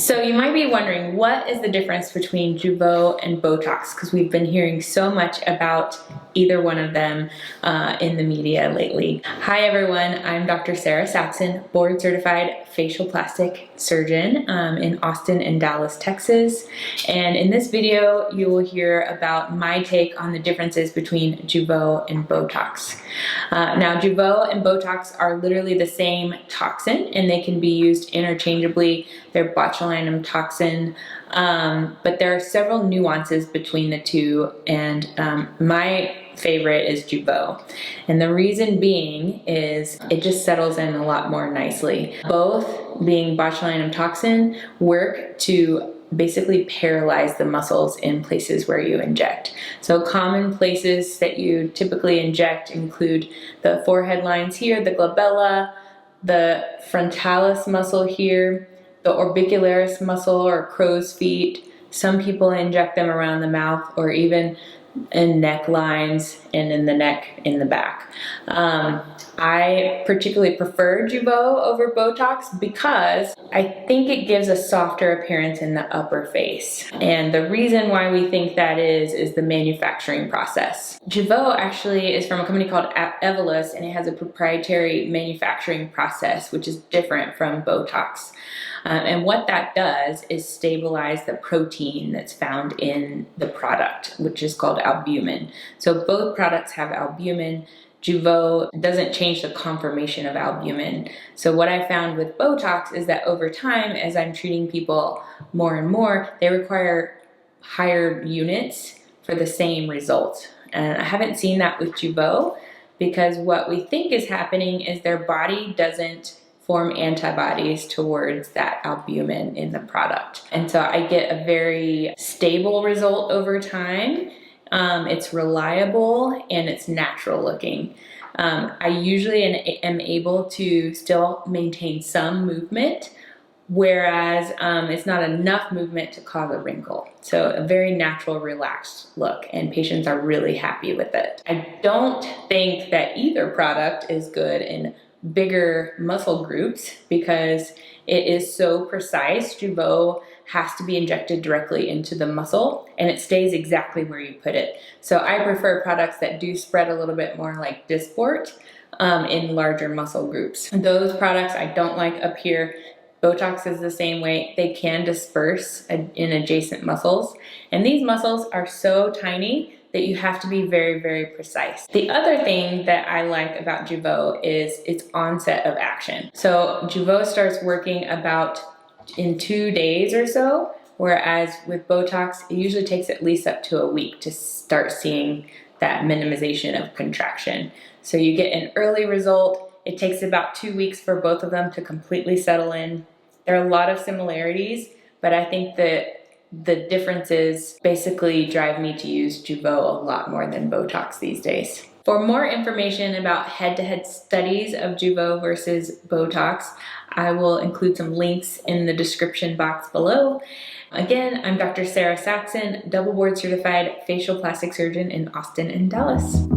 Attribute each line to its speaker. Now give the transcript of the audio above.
Speaker 1: So you might be wondering, what is the difference between Jeuveau and Botox? Because we've been hearing so much about either one of them in the media lately. Hi everyone, I'm Dr. Sarah Saxon, board certified facial plastic surgeon in Austin and Dallas, Texas. And in this video, you will hear about my take on the differences between Jeuveau and Botox. Now, Jeuveau and Botox are literally the same toxin and they can be used interchangeably. They're botulinum toxin, but there are several nuances between the two, and my favorite is Jeuveau. And the reason being is it just settles in a lot more nicely. Both, being botulinum toxin, work to basically paralyze the muscles in places where you inject. So common places that you typically inject include the forehead lines here, the glabella, the frontalis muscle here, the orbicularis muscle or crow's feet. Some people inject them around the mouth or even in neck lines and in the neck in the back. I particularly prefer Jeuveau over Botox because I think it gives a softer appearance in the upper face. And the reason why we think that is the manufacturing process. Jeuveau actually is from a company called Evolus, and it has a proprietary manufacturing process which is different from Botox. And what that does is stabilize the protein that's found in the product, which is called albumin. So both products have albumin. Jeuveau doesn't change the conformation of albumin. So what I found with Botox is that over time, as I'm treating people more and more, they require higher units for the same result. And I haven't seen that with Jeuveau because what we think is happening is their body doesn't form antibodies towards that albumin in the product. And so I get a very stable result over time. It's reliable and it's natural looking. I usually am able to still maintain some movement, whereas it's not enough movement to cause a wrinkle. So a very natural, relaxed look, and patients are really happy with it. I don't think that either product is good in bigger muscle groups because it is so precise. Jeuveau has to be injected directly into the muscle and it stays exactly where you put it. So I prefer products that do spread a little bit more like Dysport in larger muscle groups. Those products I don't like up here. Botox is the same way. They can disperse in adjacent muscles, and these muscles are so tiny that you have to be very, very precise. The other thing that I like about Jeuveau is its onset of action. So Jeuveau starts working about in 2 days or so, whereas with Botox, it usually takes at least up to a week to start seeing that minimization of contraction. So you get an early result. It takes about 2 weeks for both of them to completely settle in. There are a lot of similarities, but I think that the differences basically drive me to use Jeuveau a lot more than Botox these days. For more information about head-to-head studies of Jeuveau versus Botox, I will include some links in the description box below. Again, I'm Dr. Sarah Saxon, double board certified facial plastic surgeon in Austin and Dallas.